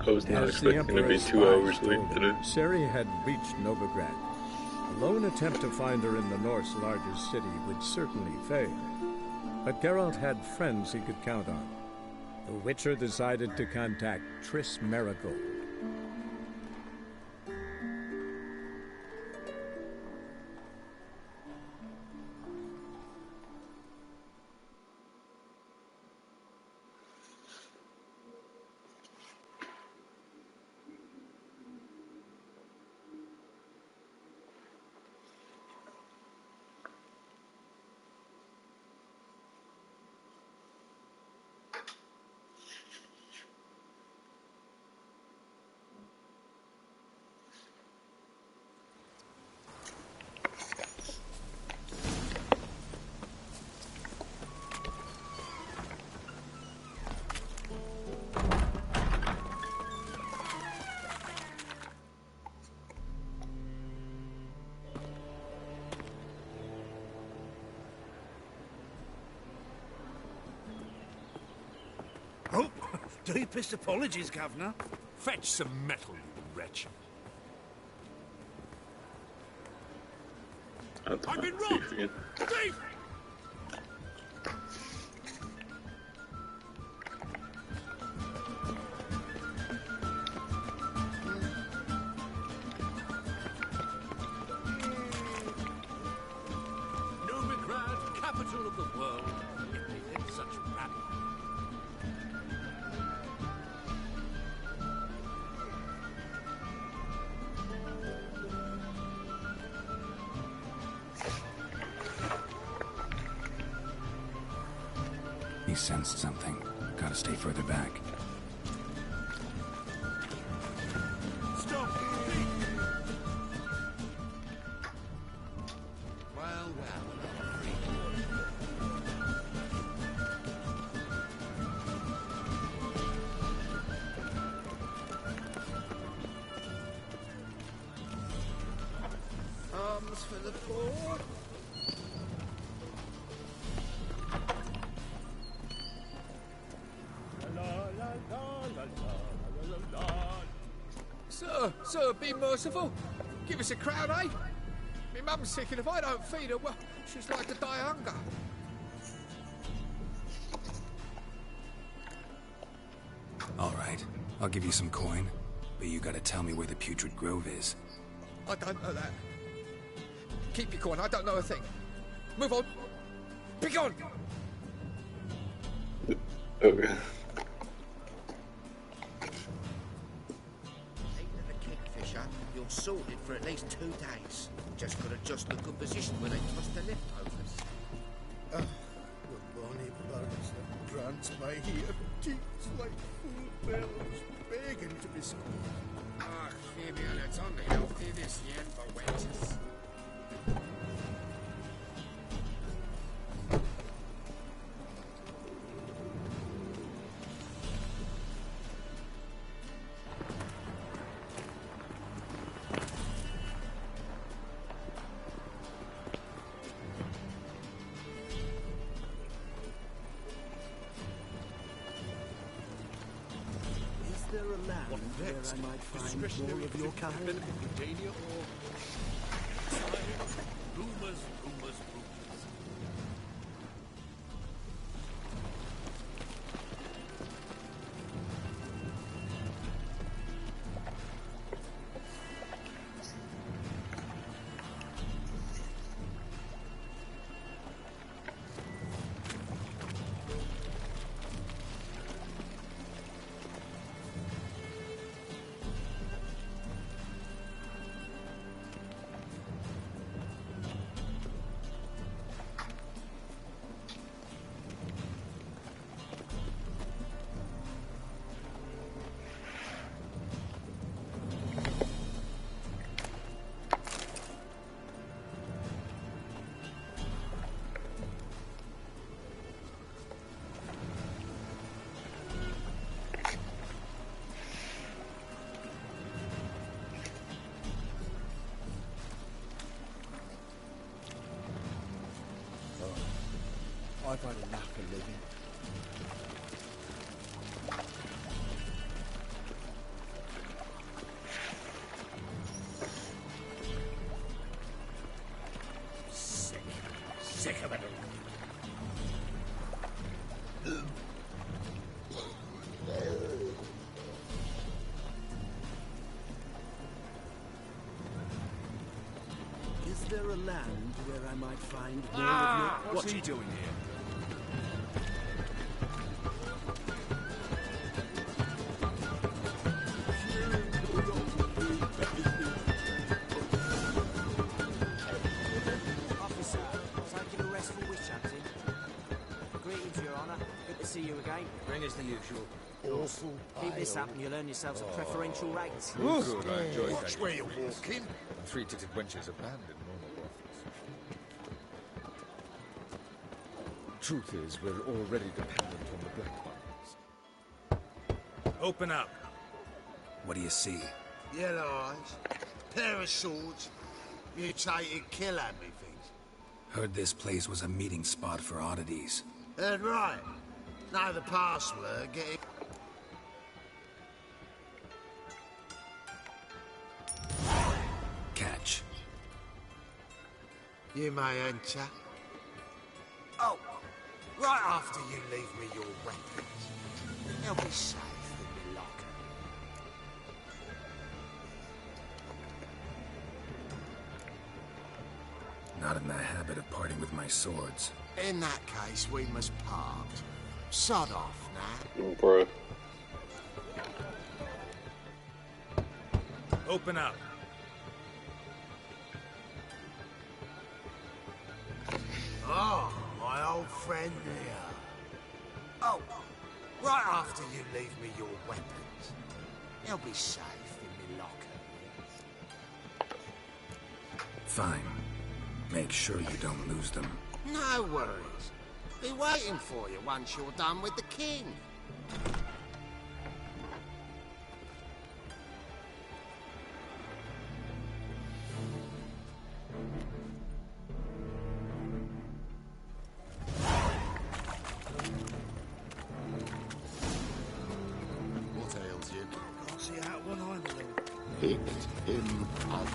I was not As the expecting to be Emperor's 2 hours spies late told today. him, Ciri had reached Novigrad. A lone attempt to find her in the North's largest city would certainly fail. But Geralt had friends he could count on. The Witcher decided to contact Triss Merigold. Oh, deepest apologies, Governor. Fetch some metal, you wretch. I've been robbed! Thief! Novigrad, capital of the world. Yet they live such rabble. He sensed something. Gotta stay further back. Stop! Well, arms for the poor. Sir, be merciful. Give us a crown, eh? My mum's sick, and if I don't feed her, well, she's like to die of hunger. All right, I'll give you some coin, but you gotta tell me where the Putrid Grove is. I don't know that. Keep your coin, I don't know a thing. Move on. Be gone! Okay. You're sorted for at least 2 days. Just gotta adjust the good position when they toss the leftovers. The bonny birds that grants my ear cheeks like fool bells begging to be schooled. Ach, Fabian, it's only healthy this year for wages. I might find more of your kind. Dania or... Rumors. I've had enough of living. Is there a land where I might find more of your... What's he doing here? Officer, taking a rest for witch hunting. Greetings, Your Honour. Good to see you again. Ring as the usual. Awful Keep this up and you'll earn yourselves a preferential rate. Good, I enjoy Watch where you're walking. Three-titted wenches are banned in normal brothels. Truth is, we're already dependent on the Black Ones. Open up. What do you see? Yellow eyes, pair of swords, mutated killer me things. Heard this place was a meeting spot for oddities. Heard right. Now the password, get it. Catch. You may enter. Oh, right after you leave me your weapons. They'll be safe in the locker. Not in the habit of parting with my swords. In that case, we must part. Sod off now. Oh, bro. Open up. Oh, my old friend here. Oh, right after you leave me your weapons. They'll be safe in the locker. Fine. Make sure you don't lose them. No worries. Be waiting for you once you're done with the king. What ails you? Can't see out one eye, my lord. Picked him up.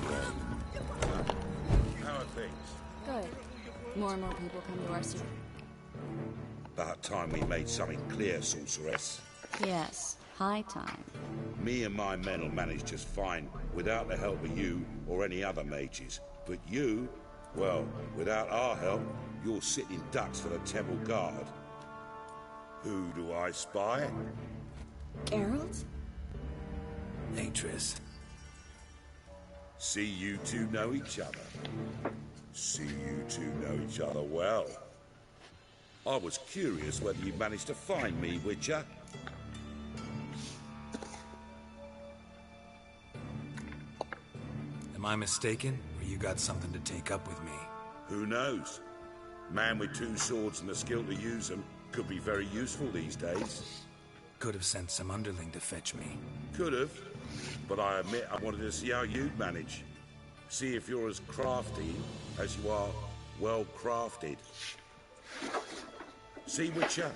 How are things? Good. More and more people come to our city. About time we made something clear, sorceress. Yes, high time. Me and my men will manage just fine without the help of you or any other mages. But you, well, without our help, you're sitting ducks for the temple guard. Who do I spy? Geralt? Atris. See you two know each other. See you two know each other well. I was curious whether you managed to find me, Witcher. Am I mistaken, or you got something to take up with me? Who knows? Man with two swords and the skill to use them could be very useful these days. Could have sent some underling to fetch me. Could have, but I admit I wanted to see how you'd manage. See if you're as crafty as you are well crafted. See, Witcher,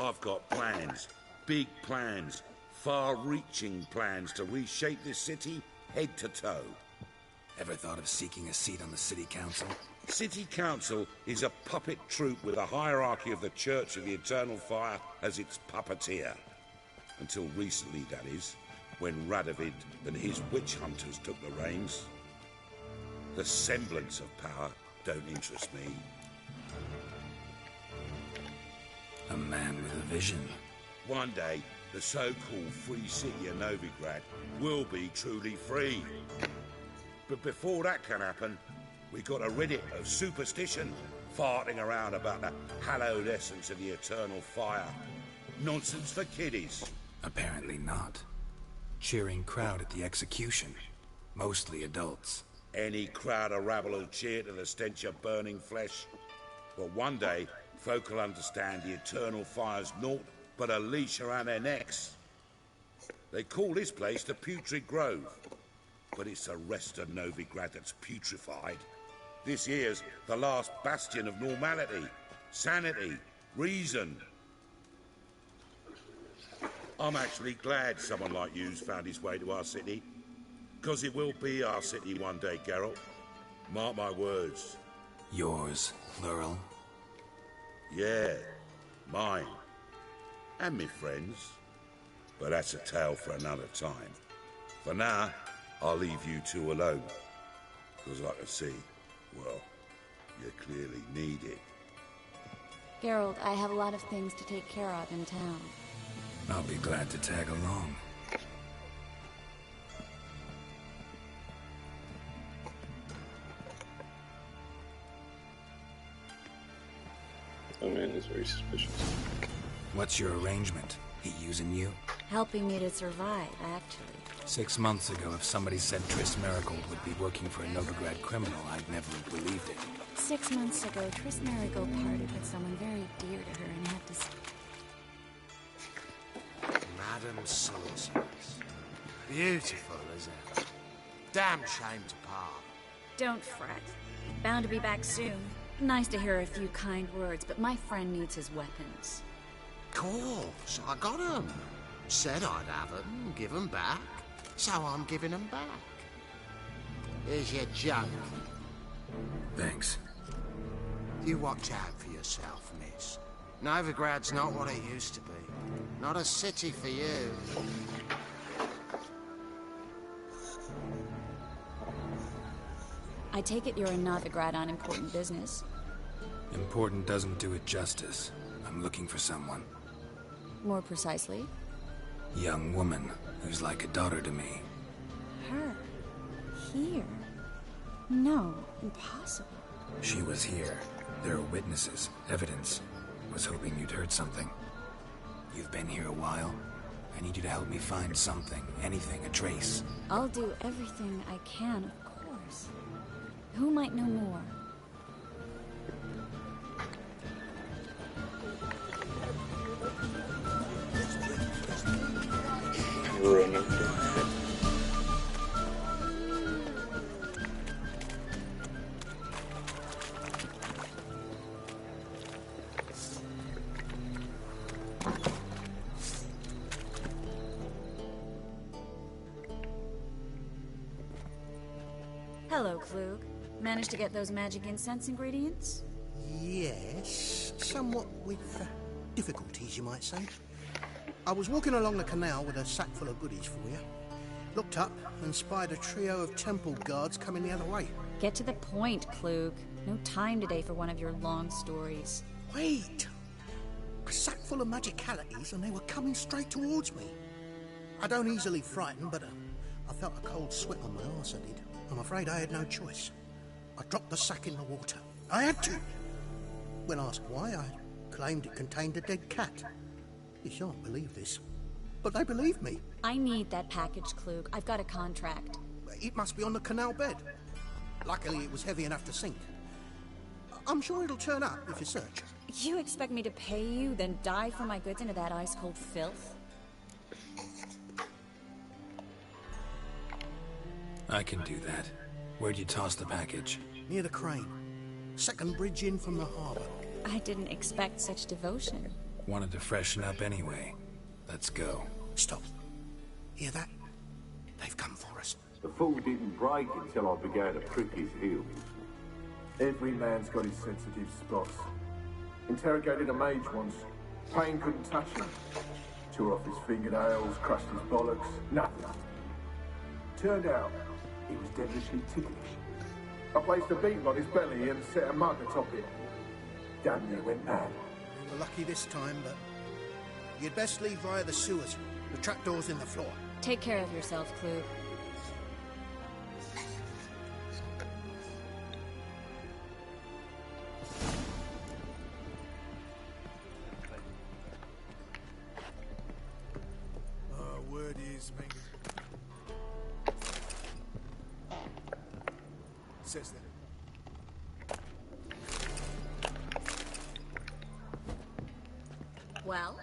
I've got plans. Big plans. Far-reaching plans to reshape this city head to toe. Ever thought of seeking a seat on the city council? City Council is a puppet troupe with a hierarchy of the Church of the Eternal Fire as its puppeteer. Until recently, that is, when Radovid and his witch hunters took the reins. The semblance of power don't interest me. A man with a vision. One day, the so-called free city of Novigrad will be truly free. But before that can happen, we got to rid it of superstition, farting around about the hallowed essence of the eternal fire. Nonsense for kiddies. Apparently not. Cheering crowd at the execution. Mostly adults. Any crowd or rabble will cheer to the stench of burning flesh. But one day, folk will understand the eternal fire's naught but a leash around their necks. They call this place the Putrid Grove, but it's the rest of Novigrad that's putrefied. This here's the last bastion of normality, sanity, reason. I'm actually glad someone like you's found his way to our city, because it will be our city one day, Geralt. Mark my words. Yours, plural. Yeah, mine. And me friends. But that's a tale for another time. For now, I'll leave you two alone. Because I can see, well, you clearly need it. Geralt, I have a lot of things to take care of in town. I'll be glad to tag along. Oh man, it's very suspicious. What's your arrangement? He using you? Helping me to survive, actually. 6 months ago, if somebody said Triss Merigold would be working for a Novigrad criminal, I'd never have believed it. 6 months ago, Triss Merigold parted with someone very dear to her and had to... Madam Sorceress. Beautiful as ever. Damn shame to part. Don't fret. Bound to be back soon. Nice to hear a few kind words, but my friend needs his weapons. Course, I got 'em. Said I'd have 'em, give 'em back. So I'm giving 'em back. Here's your junk. Thanks. You watch out for yourself, miss. Novigrad's not what it used to be. Not a city for you. I take it you're in Novigrad on important business. Important doesn't do it justice. I'm looking for someone. More precisely? Young woman who's like a daughter to me. Her? Here? No, impossible. She was here. There are witnesses, evidence. Was hoping you'd heard something. You've been here a while. I need you to help me find something, anything, a trace. I'll do everything I can, of course. Who might know more? Hello, Klug. Managed to get those magic incense ingredients? Yes, somewhat with difficulties, you might say. I was walking along the canal with a sack full of goodies for you. Looked up and spied a trio of temple guards coming the other way. Get to the point, Klug. No time today for one of your long stories. Wait! A sack full of magicalities and they were coming straight towards me. I don't easily frighten, but I felt a cold sweat on my arse, I did. I'm afraid I had no choice. I dropped the sack in the water. I had to. When asked why, I claimed it contained a dead cat. You shan't believe this, but they believed me. I need that package, Klug. I've got a contract. It must be on the canal bed. Luckily, it was heavy enough to sink. I'm sure it'll turn up if you search. You expect me to pay you, then dive for my goods into that ice-cold filth? I can do that. Where'd you toss the package? Near the crane. Second bridge in from the harbour. I didn't expect such devotion. Wanted to freshen up anyway. Let's go. Stop. Hear that? They've come for us. The fool didn't break until I began to prick his heels. Every man's got his sensitive spots. Interrogated a mage once. Pain couldn't touch him. Tore off his fingernails, crushed his bollocks. Nothing. Turned out, he was devilishly ticklish. I placed a beetle on his belly and set a mug atop it. Damn near went mad. We were lucky this time, but you'd best leave via the sewers. The trapdoor's in the floor. Take care of yourself, Klug. Word is, mate. Says that. Well?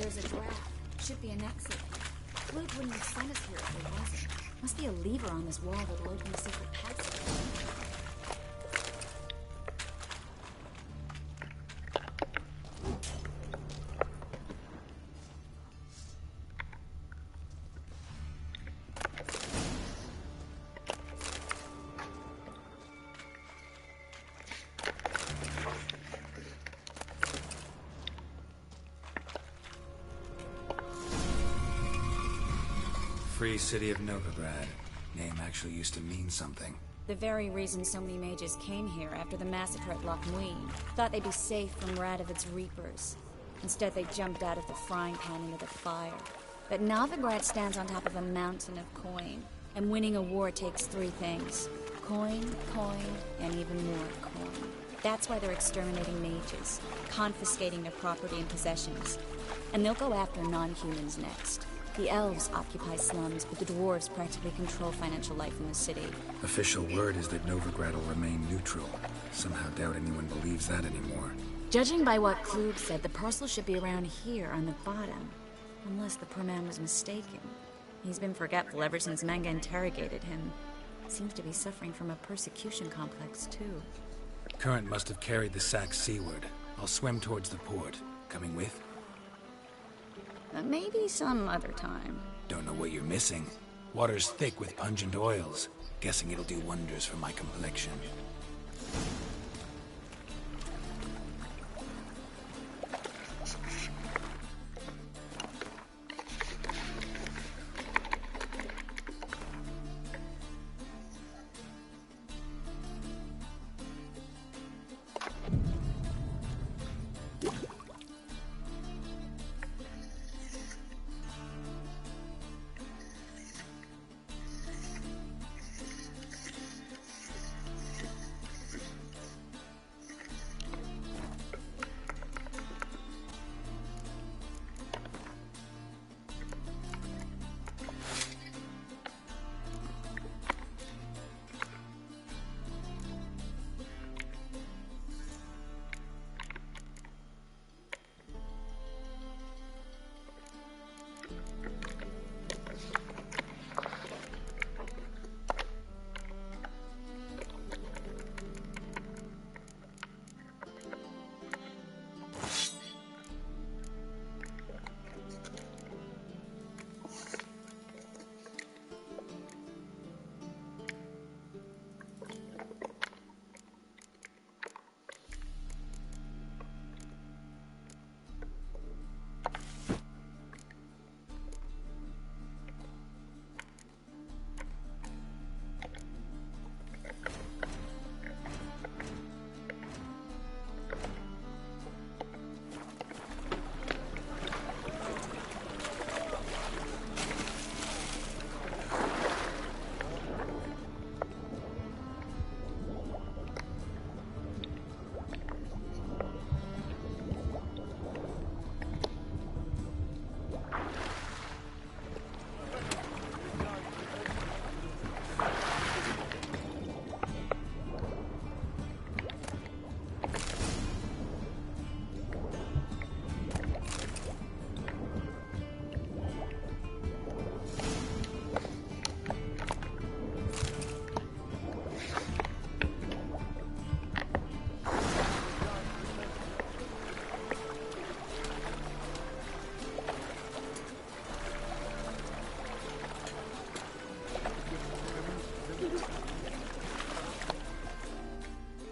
there's a draft. Should be an exit. Luke wouldn't have sent us here if there wasn't. Must be a lever on this wall that'll open the secret passage. Free City of Novigrad. Name actually used to mean something. The very reason so many mages came here after the massacre at Loch Muin. Thought they'd be safe from Radovid's reapers. Instead, they jumped out of the frying pan into the fire. But Novigrad stands on top of a mountain of coin. And winning a war takes three things. Coin, and even more coin. That's why they're exterminating mages, confiscating their property and possessions. And they'll go after non-humans next. The elves occupy slums, but the dwarves practically control financial life in the city. Official word is that Novigrad will remain neutral. Somehow doubt anyone believes that anymore. Judging by what Klug said, the parcel should be around here on the bottom. Unless the poor man was mistaken. He's been forgetful ever since Manga interrogated him. Seems to be suffering from a persecution complex, too. Current must have carried the sack seaward. I'll swim towards the port. Coming with? Maybe some other time. Don't know what you're missing. Water's thick with pungent oils. Guessing it'll do wonders for my complexion.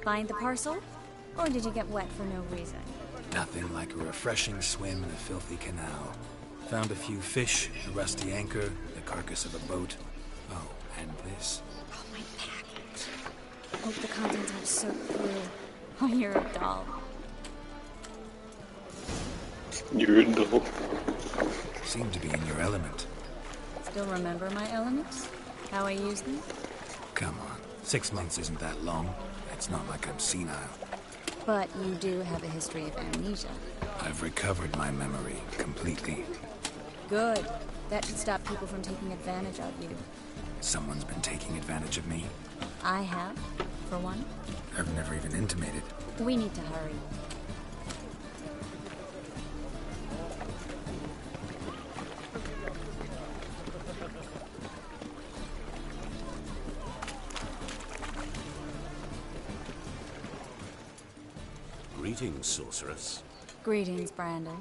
Find the parcel? Or did you get wet for no reason? Nothing like a refreshing swim in a filthy canal. Found a few fish, a rusty anchor, the carcass of a boat. Oh, and this. Oh, my package. Hope the contents aren't soaked through. Oh, you're a doll. You're a doll. Seem to be in your element. Still remember my elements? How I use them? Come on. 6 months isn't that long. It's not like I'm senile. But you do have a history of amnesia. I've recovered my memory completely. Good. That should stop people from taking advantage of you. Someone's been taking advantage of me. I have, for one. I've never even intimated. We need to hurry. Greetings, sorceress. Greetings, Brandon.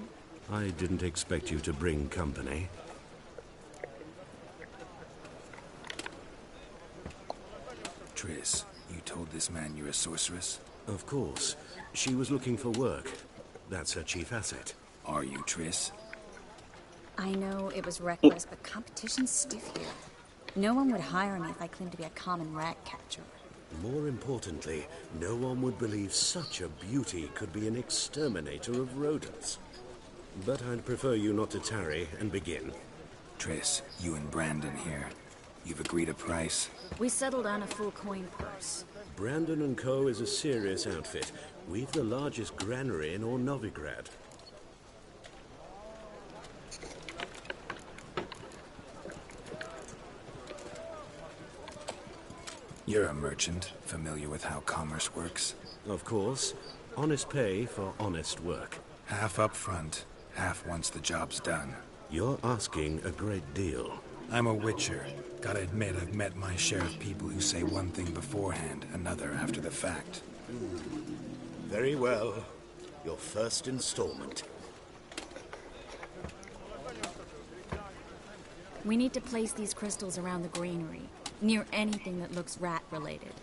I didn't expect you to bring company. Triss, you told this man you're a sorceress? Of course. She was looking for work. That's her chief asset. Are you, Triss? I know it was reckless, but competition's stiff here. No one would hire me if I claimed to be a common rat catcher. More importantly, no one would believe such a beauty could be an exterminator of rodents. But I'd prefer you not to tarry and begin. Triss, you and Brandon here. You've agreed a price? We settled on a full coin purse. Brandon & Co. is a serious outfit. We've the largest granary in all Novigrad. You're a merchant, familiar with how commerce works? Of course. Honest pay for honest work. Half up front, half once the job's done. You're asking a great deal. I'm a witcher. Gotta admit, I've met my share of people who say one thing beforehand, another after the fact. Very well. Your first installment. We need to place these crystals around the granary, near anything that looks rat-related.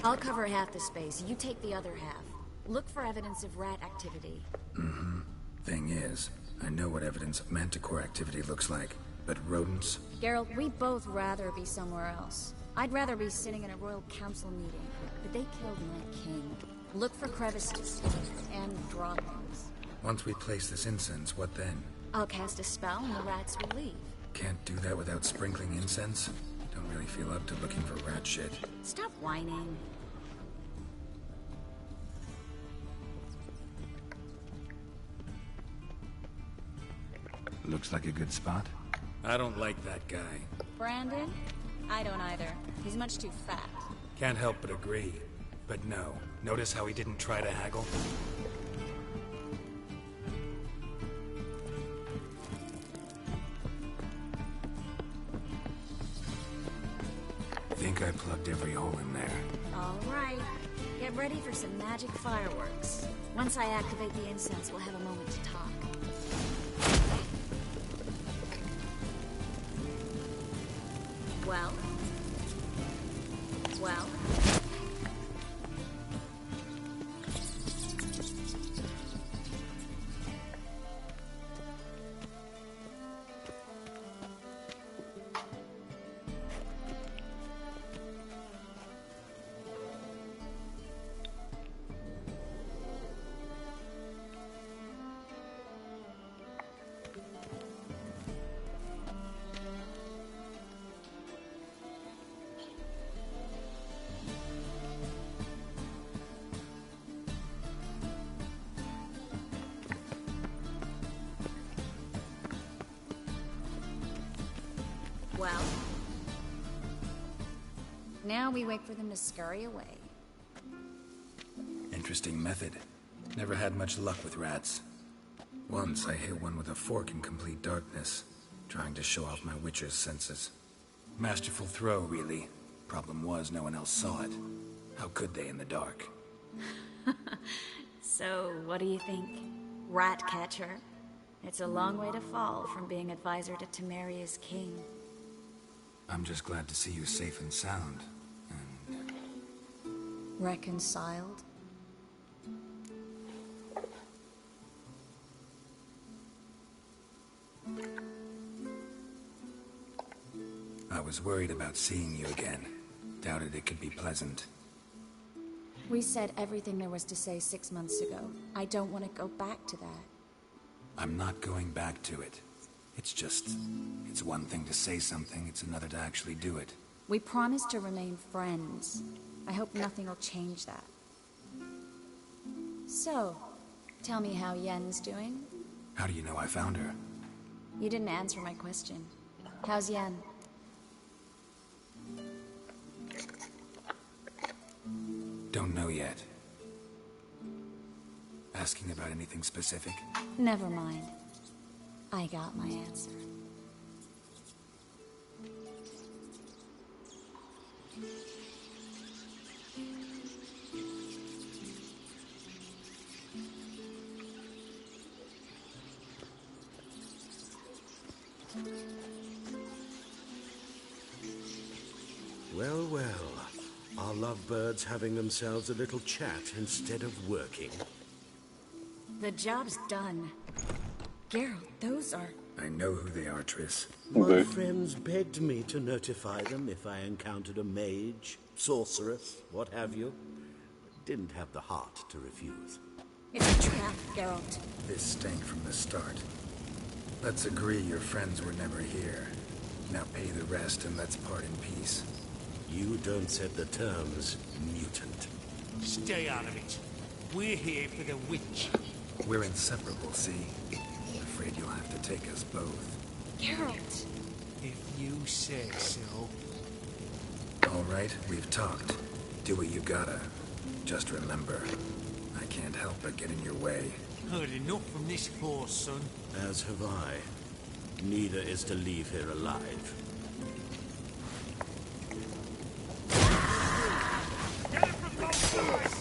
I'll cover half the space, you take the other half. Look for evidence of rat activity. Mm-hmm. Thing is, I know what evidence of manticore activity looks like, but rodents? Geralt, we'd both rather be somewhere else. I'd rather be sitting in a royal council meeting, but they killed my king. Look for crevices, and droppings. Once we place this incense, what then? I'll cast a spell and the rats will leave. Can't do that without sprinkling incense? Don't really feel up to looking for rat shit. Stop whining. Looks like a good spot. I don't like that guy. Brandon? I don't either. He's much too fat. Can't help but agree. But no. Notice how he didn't try to haggle? Think I plugged every hole in there. All right. Get ready for some magic fireworks. Once I activate the incense, we'll have a moment to talk. Well? Well? Well? Now we wait for them to scurry away. Interesting method. Never had much luck with rats. Once I hit one with a fork in complete darkness, trying to show off my witcher's senses. Masterful throw, really. Problem was, no one else saw it. How could they in the dark? So, what do you think? Rat catcher? It's a long way to fall from being advisor to Temeria's king. I'm just glad to see you safe and sound. And... reconciled? I was worried about seeing you again. Doubted it could be pleasant. We said everything there was to say 6 months ago. I don't want to go back to that. I'm not going back to it. It's one thing to say something, it's another to actually do it. We promised to remain friends. I hope nothing will change that. So, tell me how Yen's doing? How do you know I found her? You didn't answer my question. How's Yen? Don't know yet. Asking about anything specific? Never mind. I got my answer. Well, well. Are lovebirds having themselves a little chat instead of working? The job's done. Geralt, those are... I know who they are, Triss. My friends begged me to notify them if I encountered a mage, sorceress, what have you. Didn't have the heart to refuse. It's a trap, Geralt. This stank from the start. Let's agree your friends were never here. Now pay the rest and let's part in peace. You don't set the terms, mutant. Stay out of it. We're here for the witch. We're inseparable, see? Afraid you'll have to take us both. Geralt! If you say so. All right, we've talked. Do what you gotta. Just remember, I can't help but get in your way. Heard enough from this force, son. As have I. Neither is to leave here alive. Get it from both sides!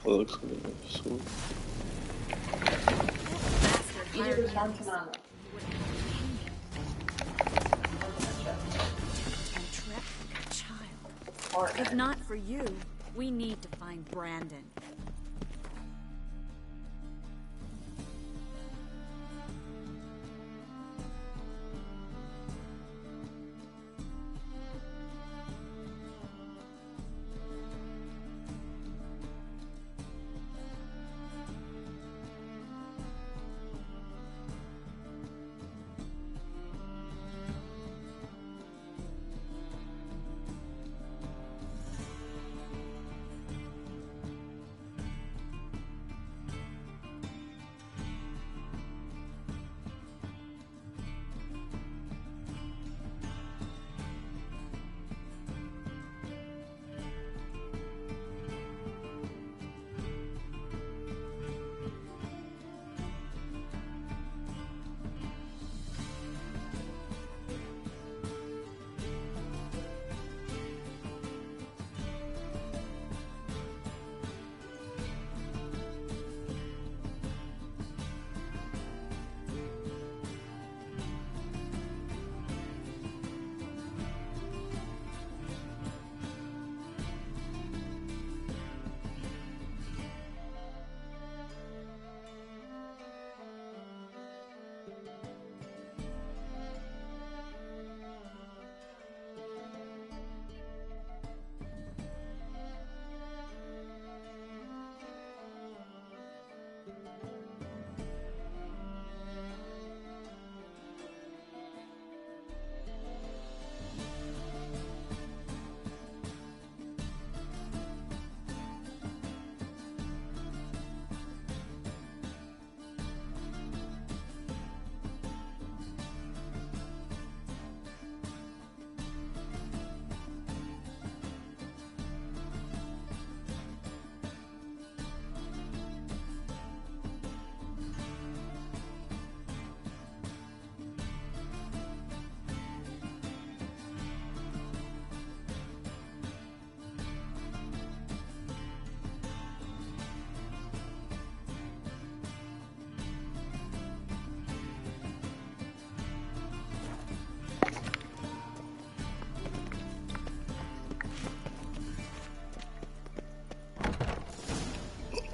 That looks like a sword. wept like a child. If not for you, we need to find Brandon.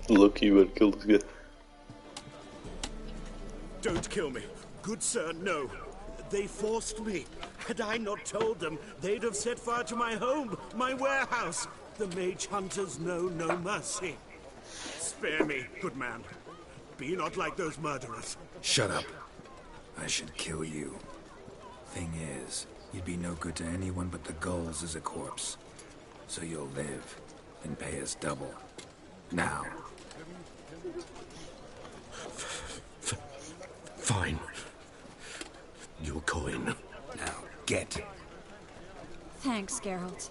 Lucky you had killed this guy. Don't kill me. Good sir, no. They forced me. Had I not told them, they'd have set fire to my home, my warehouse. The mage hunters know no mercy. Spare me, good man. Be not like those murderers. Shut up. I should kill you. Thing is, you'd be no good to anyone but the gulls as a corpse. So you'll live and pay us double. Now. Fine. Your coin. Now, get. Thanks, Geralt.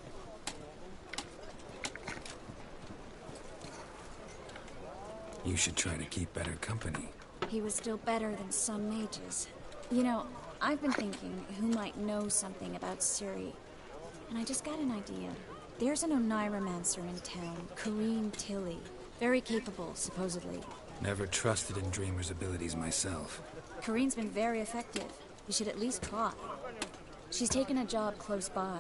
You should try to keep better company. He was still better than some mages. You know, I've been thinking who might know something about Ciri. And I just got an idea. There's an Oneiromancer in town, Kareem Tilly. Very capable, supposedly. Never trusted in Dreamer's abilities myself. Kareem's been very effective. You should at least try. She's taken a job close by.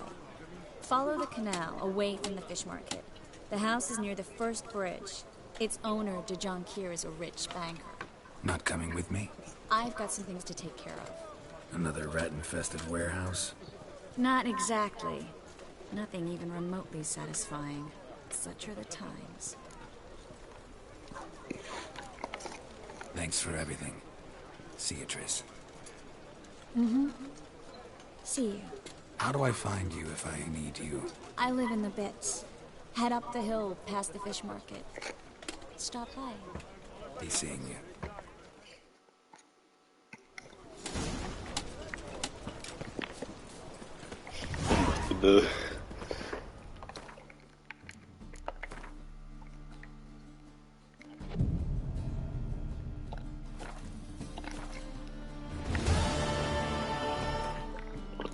Follow the canal, away from the fish market. The house is near the first bridge. Its owner, Dejan Kier, is a rich banker. Not coming with me? I've got some things to take care of. Another rat-infested warehouse? Not exactly. Nothing even remotely satisfying. Such are the times. Thanks for everything. See you, Triss. Mm-hmm. See you. How do I find you if I need you? I live in the Bits. Head up the hill past the fish market. Stop by. Be seeing you. The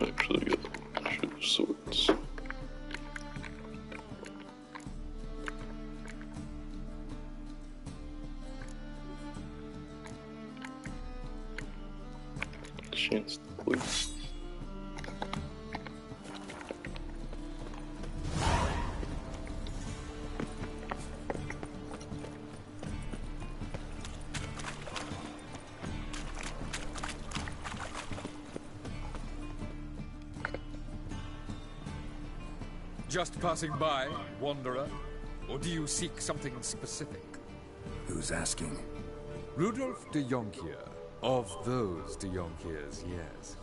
actually got shoot swords. Chance to please. Just passing by, wanderer? Or do you seek something specific? Who's asking? Rudolf de Jonkier. Of those de Jonkiers, yes.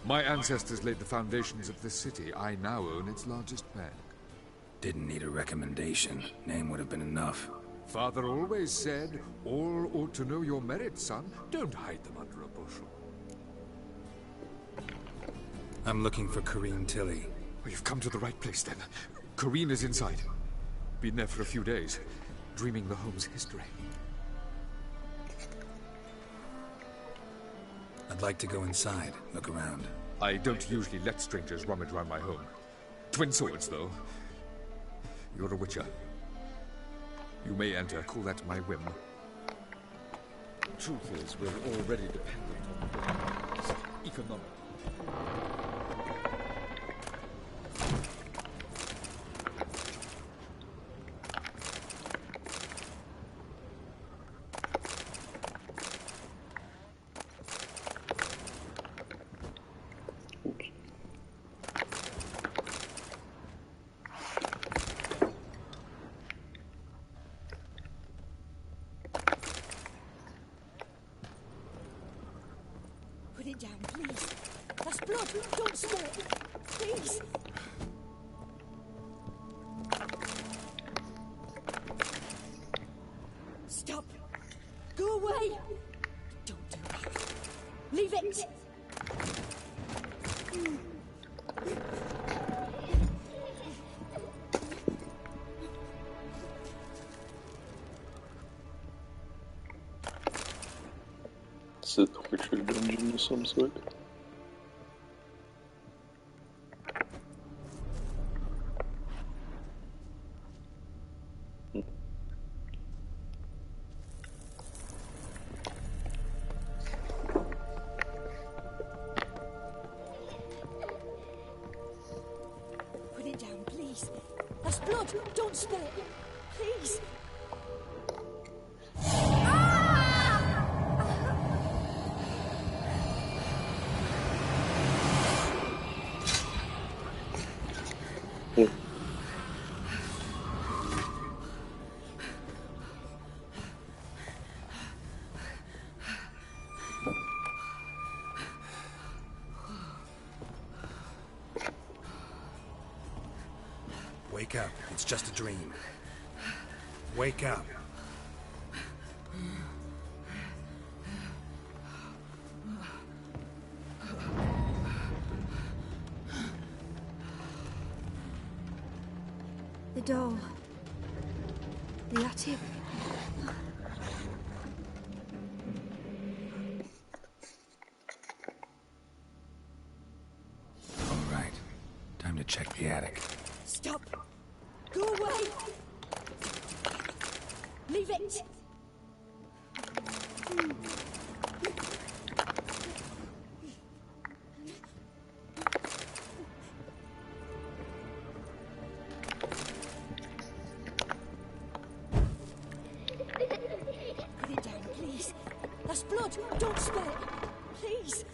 My ancestors laid the foundations of this city. I now own its largest bank. Didn't need a recommendation. Name would have been enough. Father always said, all ought to know your merits, son. Don't hide them under a bushel. I'm looking for Corrine Tilly. Well, you've come to the right place, then. Corrine is inside. Been there for a few days, dreaming the home's history. I'd like to go inside, look around. I don't usually let strangers rummage around my home. Twin swords, though. You're a witcher. You may enter, call that my whim. Truth is, we're already dependent on economic. Put it down, please. That's blood. Don't spill it. Please. Stop. Go away. Don't do that. Leave it. It's a torture dungeon of some sort. Put it down, please. That's blood. Don't spill it. Please. Wake up. It's just a dream. Wake up. The doll. The attic. All right. Time to check the attic. Stop. Go away. Leave it. Put it down, please. That's blood. Don't spill it. Please.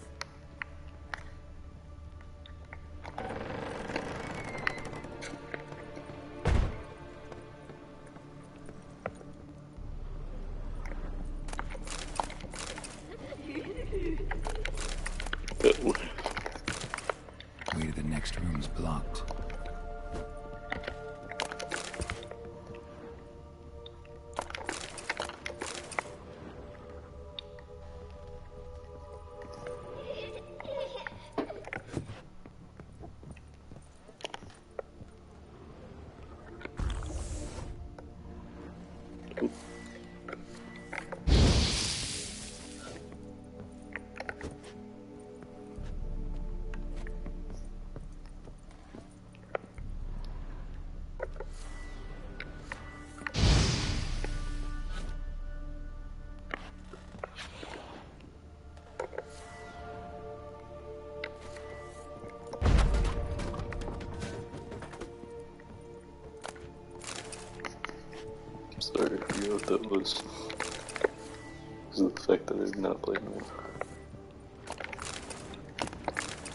Way to the next room's blocked. Sorry, I forget what that was. Because of the fact that I did not play more.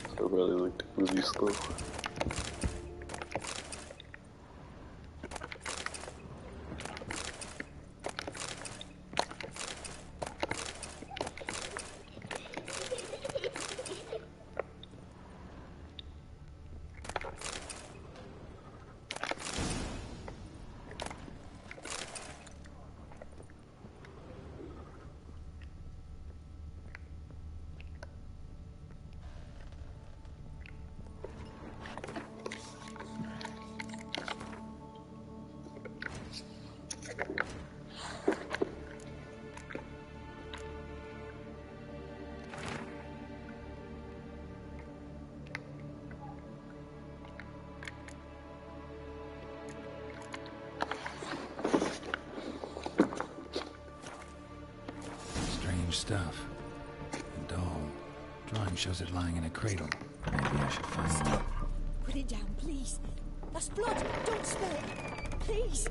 So I probably like to go slow. Strange stuff. A doll. Drawing shows it lying in a cradle. Maybe I should find it. Stop! Put it down, please. That's blood. Don't spill it. Please.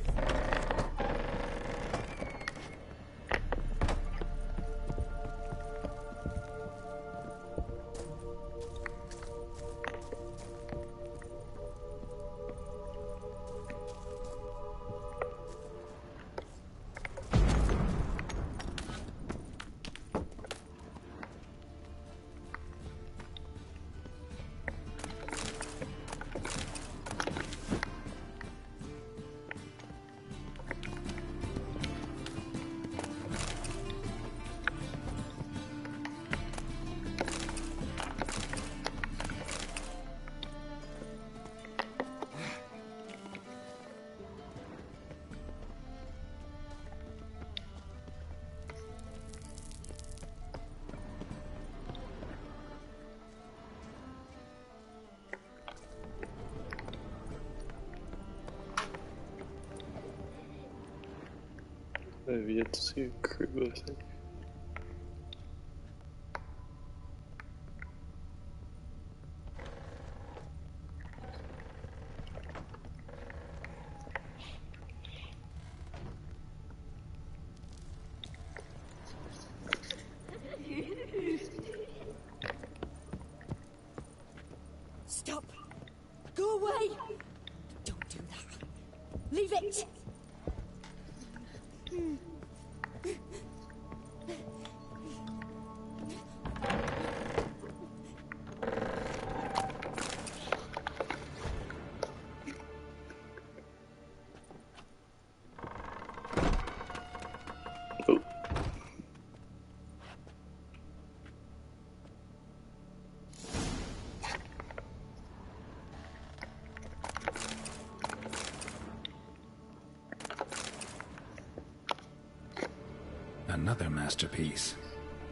I've yet to see a crew, I think. Stop! Go away! Don't do that. Leave it! Another masterpiece.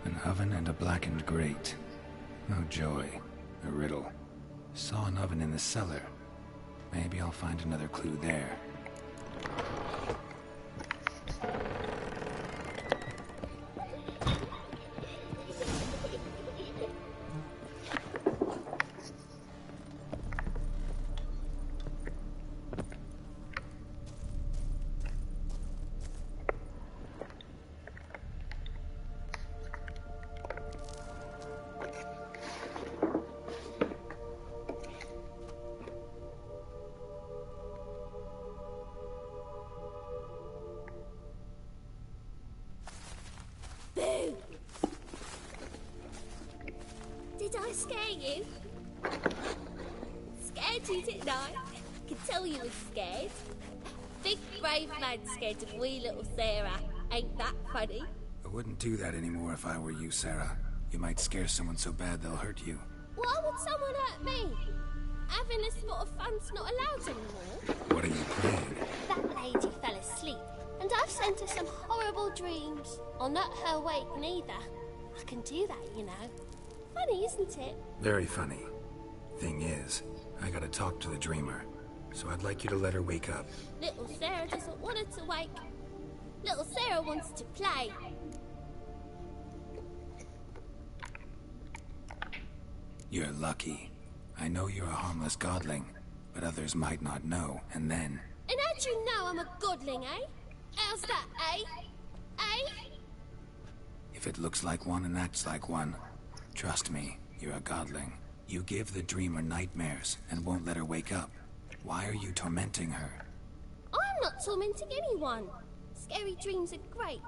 An oven and a blackened grate. Oh joy. A riddle. Saw an oven in the cellar. Maybe I'll find another clue there. Did I scare you? Scared you, didn't I? I could tell you were scared. Big brave man scared of wee little Sarah. Ain't that funny? I wouldn't do that anymore if I were you, Sarah. You might scare someone so bad they'll hurt you. Why would someone hurt me? Having a spot of fun's not allowed anymore. What are you playing? That lady fell asleep, and I've sent her some horrible dreams. I'll not her awake neither. I can do that, you know. Funny, isn't it? Very funny. Thing is, I gotta talk to the dreamer, so I'd like you to let her wake up. Little Sarah doesn't want her to wake. Little Sarah wants to play. You're lucky. I know you're a harmless godling, but others might not know, and then... And how'd you know I'm a godling, eh? How's that, eh? Eh? If it looks like one and acts like one, trust me, you're a godling. You give the dreamer nightmares and won't let her wake up. Why are you tormenting her? I'm not tormenting anyone. Scary dreams are great.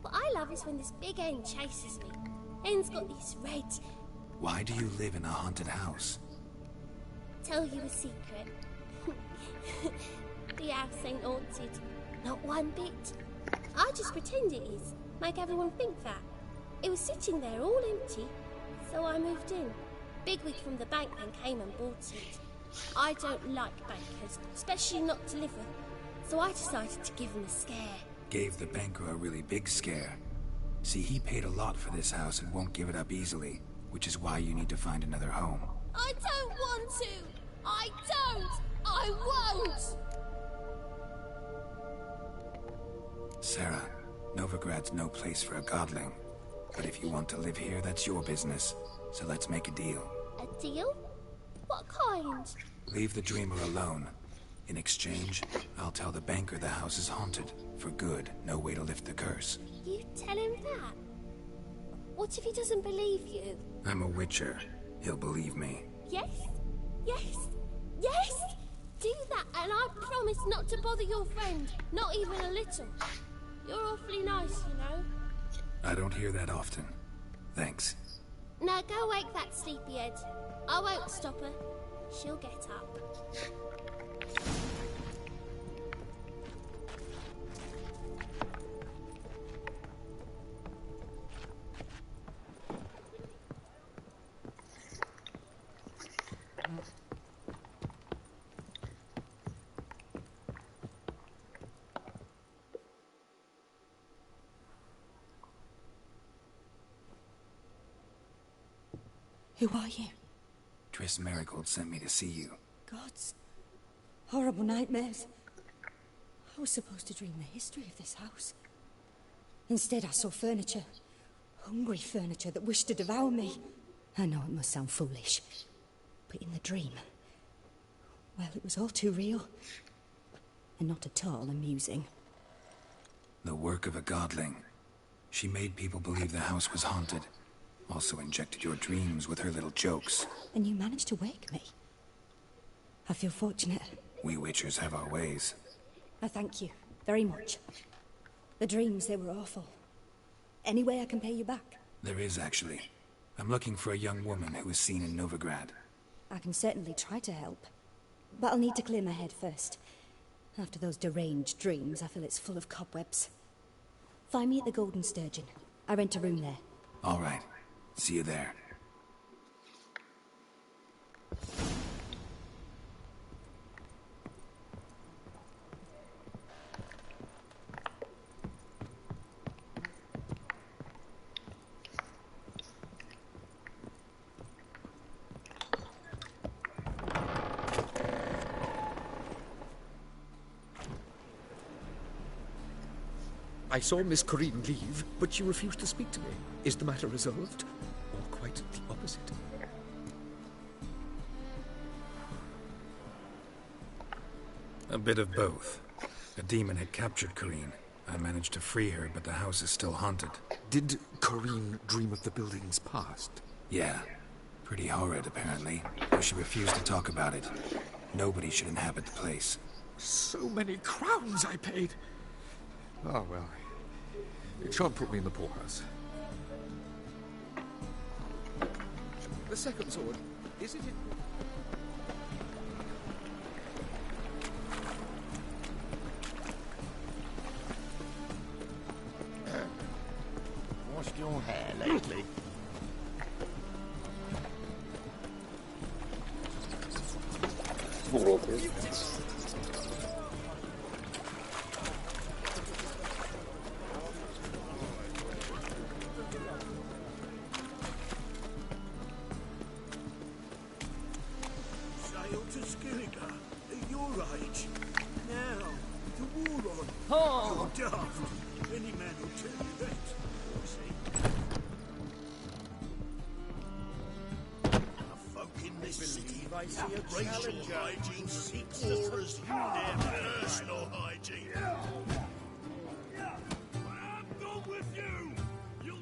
What I love is when this big hen chases me. Hen's got these red... Why do you live in a haunted house? Tell you a secret. The house ain't haunted. Not one bit. I just pretend it is. Make everyone think that. It was sitting there all empty, so I moved in. Bigwig from the bank then came and bought it. I don't like bankers, especially not to live with. So I decided to give him a scare. Gave the banker a really big scare. See, he paid a lot for this house and won't give it up easily, which is why you need to find another home. I don't want to! I don't! I won't! Sarah, Novigrad's no place for a godling. But if you want to live here, that's your business. So let's make a deal. A deal? What kind? Leave the dreamer alone. In exchange, I'll tell the banker the house is haunted. For good, no way to lift the curse. You tell him that? What if he doesn't believe you? I'm a witcher. He'll believe me. Yes? Yes? Yes! Do that and I promise not to bother your friend. Not even a little. You're awfully nice, you know. I don't hear that often. Thanks. Now go wake that sleepyhead. I won't stop her. She'll get up. Who are you? Triss Merigold sent me to see you. Gods. Horrible nightmares. I was supposed to dream the history of this house. Instead, I saw furniture. Hungry furniture that wished to devour me. I know it must sound foolish, but in the dream, well, it was all too real. And not at all amusing. The work of a godling. She made people believe the house was haunted. Also injected your dreams with her little jokes. And you managed to wake me. I feel fortunate. We witchers have our ways. I thank you very much. The dreams, they were awful. Any way I can pay you back? There is, actually. I'm looking for a young woman who was seen in Novigrad. I can certainly try to help. But I'll need to clear my head first. After those deranged dreams, I feel it's full of cobwebs. Find me at the Golden Sturgeon. I rent a room there. All right. See you there. I saw Miss Corinne leave, but she refused to speak to me. Is the matter resolved? Or quite the opposite? A bit of both. A demon had captured Corinne. I managed to free her, but the house is still haunted. Did Corinne dream of the building's past? Yeah. Pretty horrid, apparently. Though she refused to talk about it. Nobody should inhabit the place. So many crowns I paid. Oh, well. It shan't put me in the poorhouse. The second sword, is it in... Washed your hair lately? Sail to Skilliga. You're right. Now, the war on. You're daft. Any man will tell you that. You see. The folk in this city I see a racial hygiene seeks as far as you their personal hygiene. I'm not with you.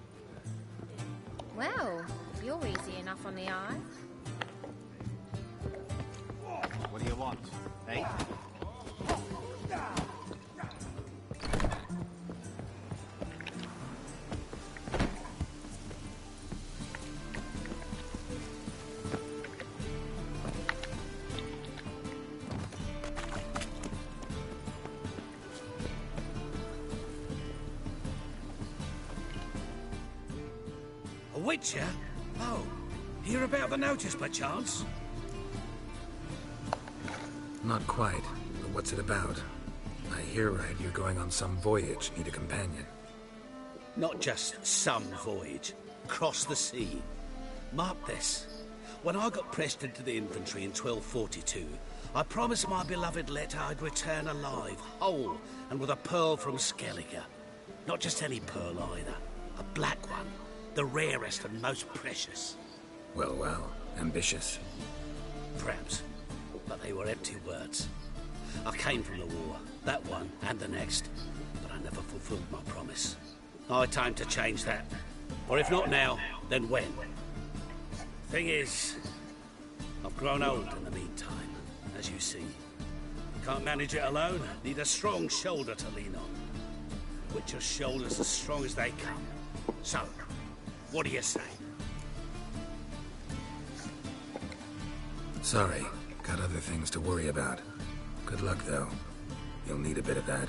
Well, you're easy enough on the eye. What do you want, eh? A witcher? Oh, hear about the notice, perchance? Not quite, but what's it about? I hear right, you're going on some voyage, need a companion. Not just some voyage. Cross the sea. Mark this. When I got pressed into the infantry in 1242, I promised my beloved Letta I'd return alive, whole, and with a pearl from Skellige. Not just any pearl either. A black one. The rarest and most precious. Well, well. Ambitious. Perhaps. But they were empty words. I came from the war. That one and the next. But I never fulfilled my promise. High time to change that. Or if not now, then when? Thing is, I've grown old in the meantime, as you see. Can't manage it alone. Need a strong shoulder to lean on. Witcher's shoulders as strong as they come. So, what do you say? Sorry, got other things to worry about. Good luck, though. You'll need a bit of that.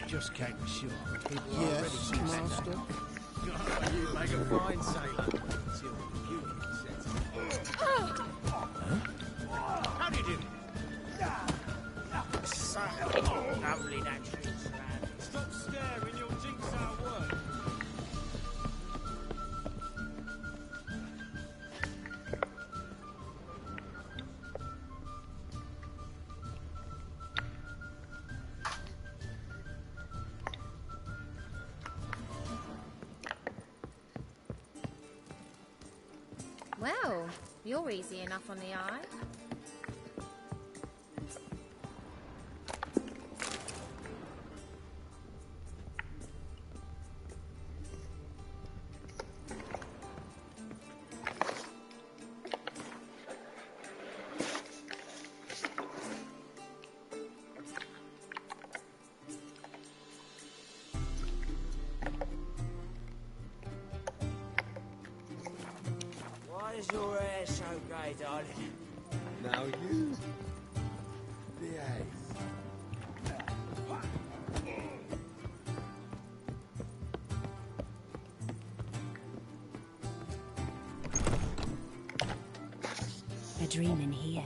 Just can't be sure. People Yes, Master. You make a fine sailor. Until Buchanan says. How do you do? Lovely natural surroundings. Stop staring, you'll jinx our work. Well, you're easy enough on the eye. Why is your hair so grey, darling? Now you behave. A dream in here.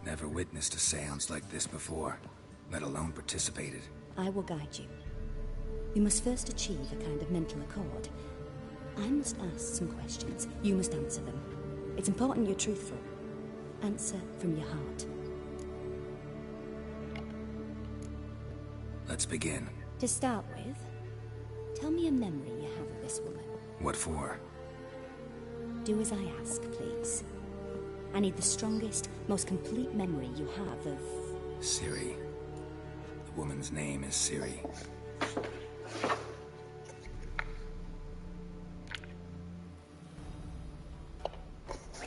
Never witnessed a seance like this before, let alone participated. I will guide you. You must first achieve a kind of mental accord. I must ask some questions. You must answer them. It's important you're truthful. Answer from your heart. Let's begin. To start with, tell me a memory you have of this woman. What for? Do as I ask, please. I need the strongest, most complete memory you have of... Ciri. The woman's name is Ciri.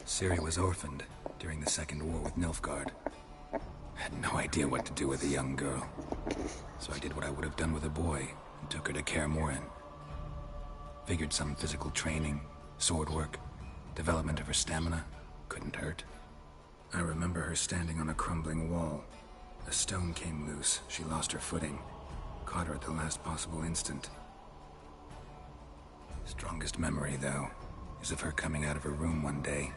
Ciri was orphaned during the Second War with Nilfgaard. Had no idea what to do with a young girl. So I did what I would have done with a boy and took her to Kaer Morhen. Figured some physical training, sword work, development of her stamina couldn't hurt. I remember her standing on a crumbling wall. A stone came loose, she lost her footing. Caught her at the last possible instant. Strongest memory, though, is of her coming out of her room one day,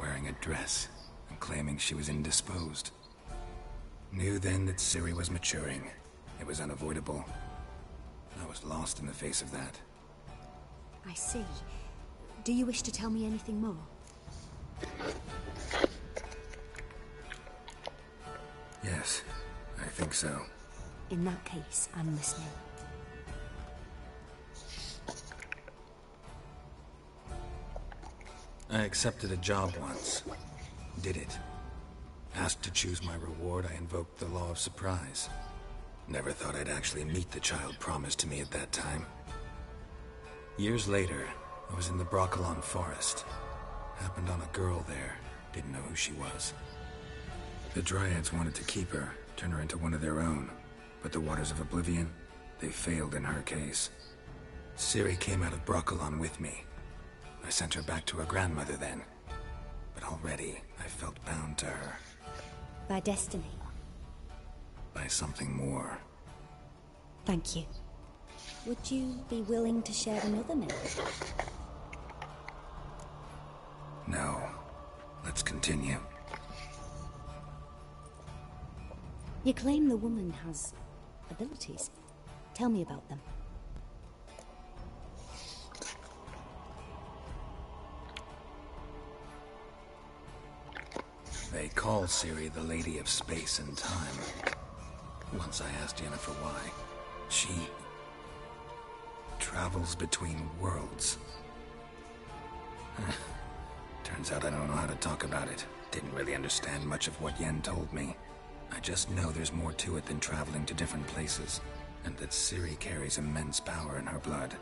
wearing a dress and claiming she was indisposed. Knew then that Ciri was maturing. It was unavoidable. I was lost in the face of that. I see. Do you wish to tell me anything more? Yes, I think so. In that case, I'm listening. I accepted a job once. Did it. Asked to choose my reward, I invoked the law of surprise. Never thought I'd actually meet the child promised to me at that time. Years later, I was in the Brokilon forest. Happened on a girl there. Didn't know who she was. The Dryads wanted to keep her, turn her into one of their own. But the Waters of Oblivion, they failed in her case. Ciri came out of Brokilon with me. I sent her back to her grandmother then. But already, I felt bound to her. By destiny. try something more. Thank you. Would you be willing to share another name? No. Let's continue. You claim the woman has abilities. Tell me about them. They call Ciri the Lady of Space and Time. Once I asked Yennefer why. She travels between worlds. Turns out I don't know how to talk about it. Didn't really understand much of what Yen told me. I just know there's more to it than traveling to different places, and that Ciri carries immense power in her blood.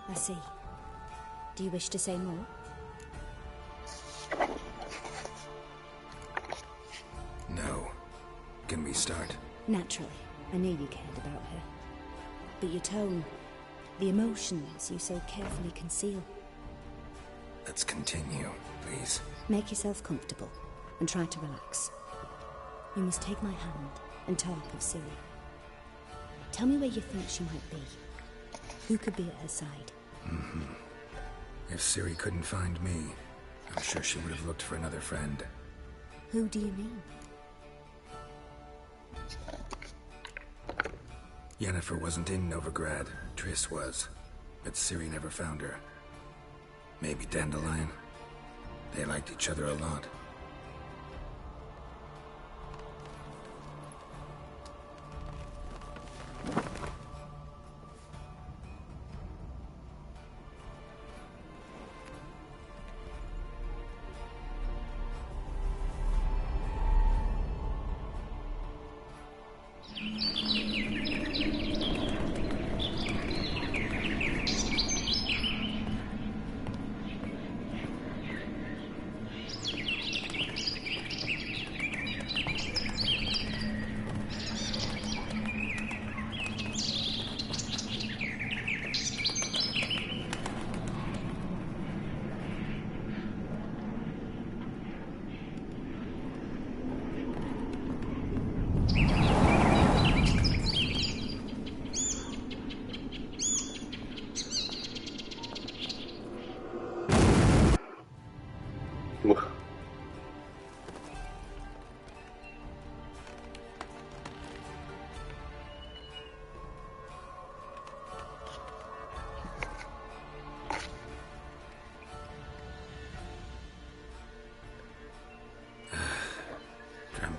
I see. Do you wish to say more? No. Can we start? Naturally. I knew you cared about her. But your tone, the emotions you so carefully conceal. Let's continue, please. Make yourself comfortable and try to relax. You must take my hand and talk of Ciri. Tell me where you think she might be. Who could be at her side? If Ciri couldn't find me, I'm sure she would have looked for another friend. Who do you mean? Yennefer wasn't in Novigrad. Triss was. But Ciri never found her. Maybe Dandelion? They liked each other a lot.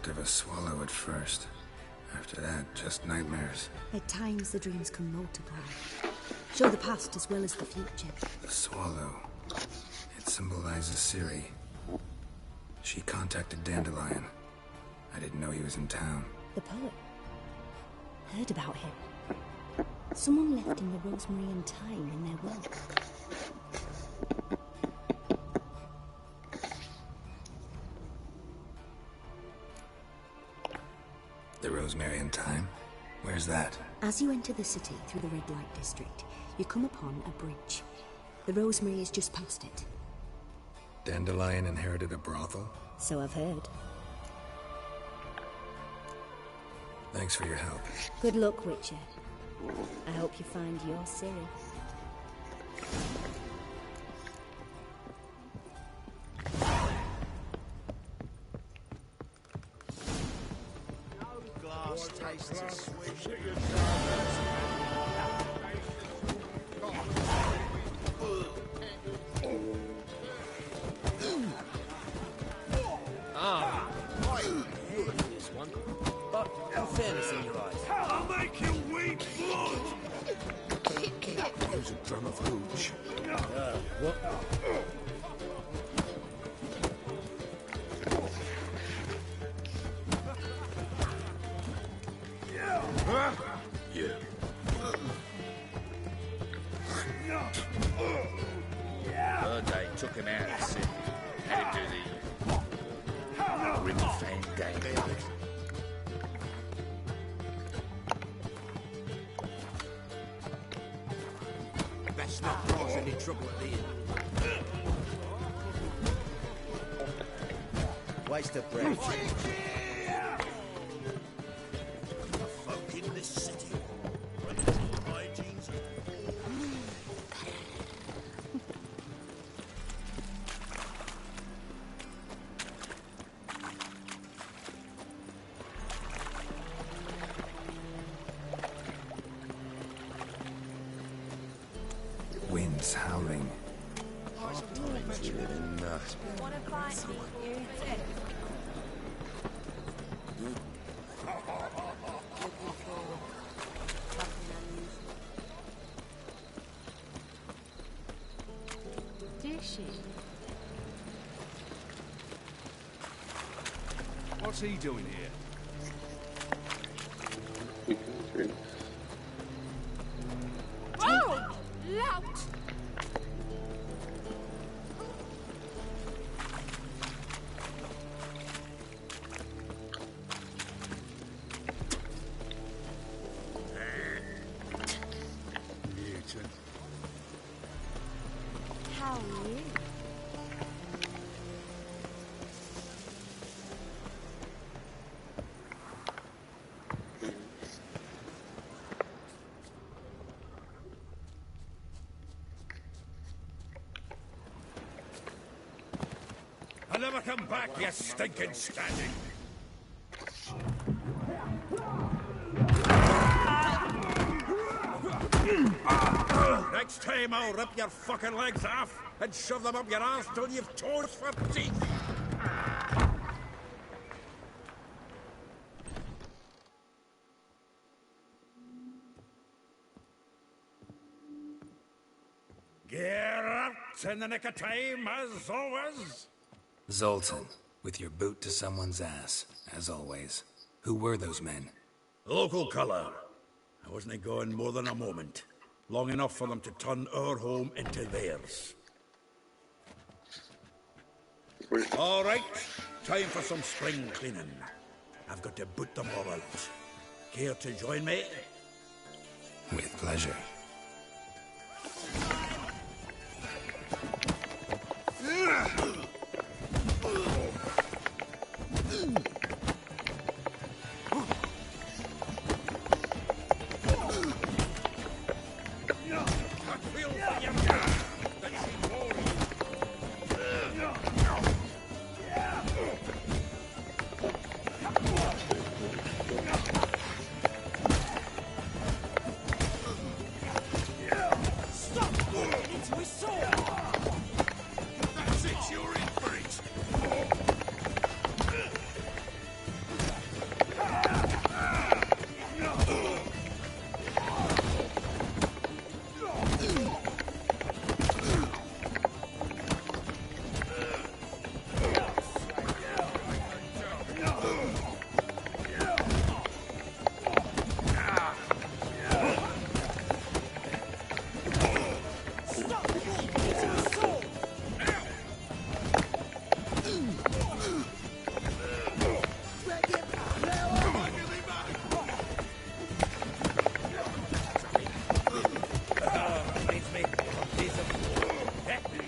Of a swallow at first. After that, just nightmares. At times the dreams can multiply. Show the past as well as the future. The swallow. It symbolizes Ciri. She contacted Dandelion. I didn't know he was in town. The poet. Heard about him. Someone left him the rosemary and thyme in their will. The rosemary and thyme? Where's that? As you enter the city through the red light district, you come upon a bridge. The rosemary is just past it. Dandelion inherited a brothel? So I've heard. Thanks for your help. Good luck, Witcher. I hope you find your Ciri. Took him out of the city. Had him do the Grim Fang game. Best not cause any trouble at the inn. Waste of breath. winds howling. Did she? What's he doing here? Oh! Lout! Mutant. How are you? I'll never come back, you stinking standing. Next time I'll rip your fucking legs off and shove them up your ass till you've toes for teeth. Geralt, in the nick of time, as always. Zoltan, with your boot to someone's ass, as always. Who were those men? Local colour. I wasn't going more than a moment. Long enough for them to turn our home into theirs. All right, time for some spring cleaning. I've got to boot them all out. Care to join me? With pleasure.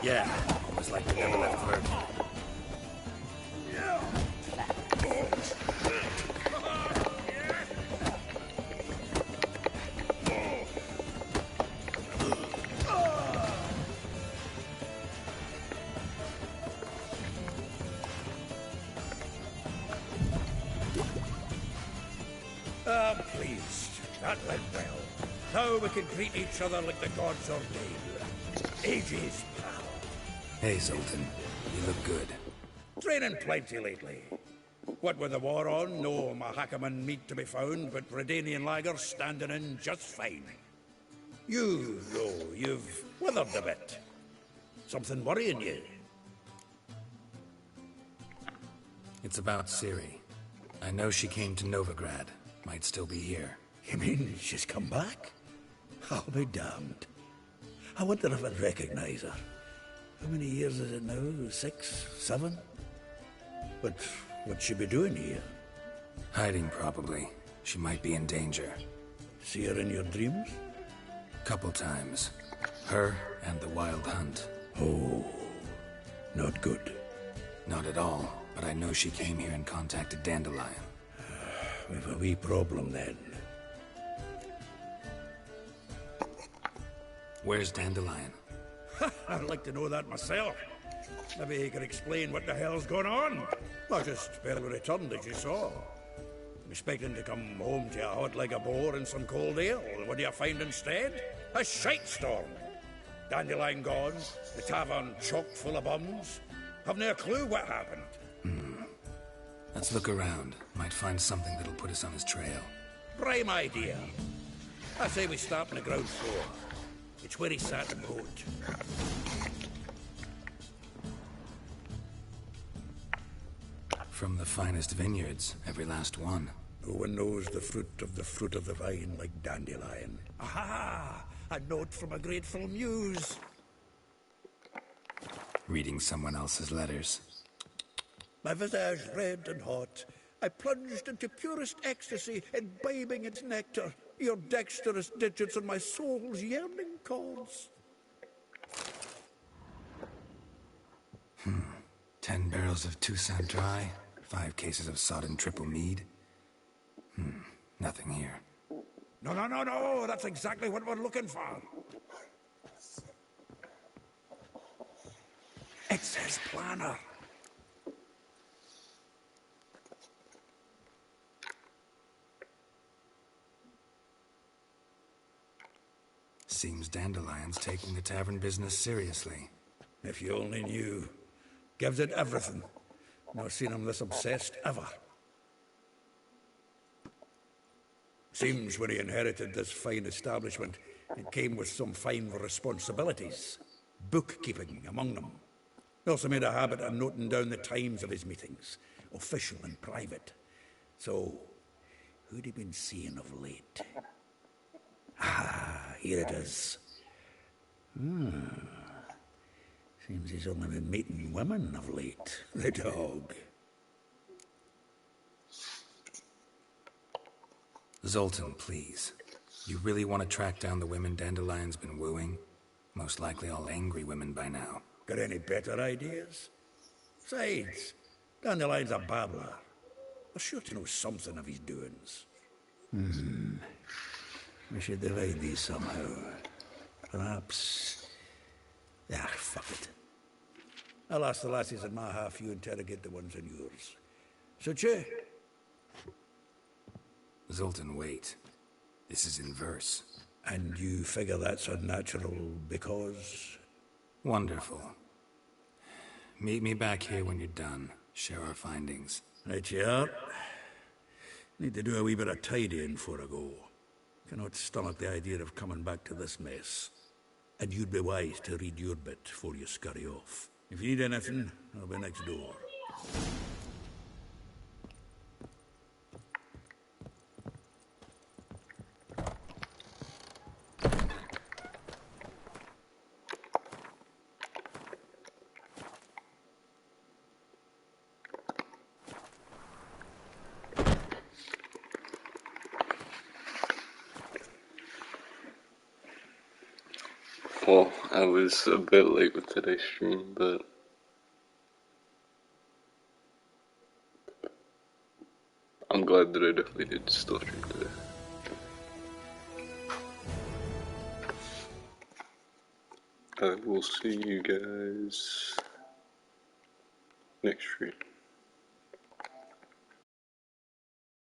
Yeah, almost like we never left Vert. I'm pleased. That went well. Now we can greet each other like the gods ordained. Ages, pal. Hey, Zoltan. You look good. Training plenty lately. What with the war on, no Mahakaman meat to be found, but Redanian lagers standing in just fine. You, though, you've withered a bit. Something worrying you? It's about Ciri. I know she came to Novigrad. Might still be here. You mean she's come back? I'll be damned. I wonder if I'd recognize her. How many years is it now? 6, 7? But what'd she be doing here? Hiding, probably. She might be in danger. See her in your dreams? Couple times. Her and the Wild Hunt. Oh, not good. Not at all, but I know she came here and contacted Dandelion. We've a wee problem then. Where's Dandelion? I'd like to know that myself. Maybe he could explain what the hell's going on. I just barely returned, as you saw. I'm expecting to come home to a hot like a boar and some cold ale. What do you find instead? A shite storm. Dandelion gone, the tavern chock full of bums. Have no clue what happened. Let's look around. Might find something that'll put us on his trail. Prime idea. I say we start on the ground floor. It's where he sat the boat. From the finest vineyards, every last one. No one knows the fruit of the vine like Dandelion. Aha! A note from a grateful muse. Reading someone else's letters. My visage red and hot, I plunged into purest ecstasy, imbibing its nectar, your dexterous digits on my soul's yearning chords. 10 barrels of Toussaint Dry, 5 cases of sodden triple mead. Nothing here. No, that's exactly what we're looking for. It says planner. Seems Dandelion's taking the tavern business seriously. If you only knew. Gives it everything. Not seen him this obsessed ever. Seems when he inherited this fine establishment, it came with some fine responsibilities. Bookkeeping among them. He also made a habit of noting down the times of his meetings, official and private. So, who'd he been seeing of late? Ah, here it is. Seems he's only been meeting women of late. The dog. Zoltan, please. You really want to track down the women Dandelion's been wooing? Most likely all angry women by now. Got any better ideas? Besides, Dandelion's a babbler. We're sure to know something of his doings. We should divide these somehow. Perhaps... fuck it. I'll ask the lassies in my half, you interrogate the ones in yours. Suit you? Zoltan, wait. This is in verse. And you figure that's unnatural because... Wonderful. Meet me back here when you're done. Share our findings. Right you are. Need to do a wee bit of tidying before I go. Cannot stomach the idea of coming back to this mess. And you'd be wise to read your bit before you scurry off. If you need anything, I'll be next door. Well, I was a bit late with today's stream, but I'm glad that I definitely did still stream today. I will see you guys next stream.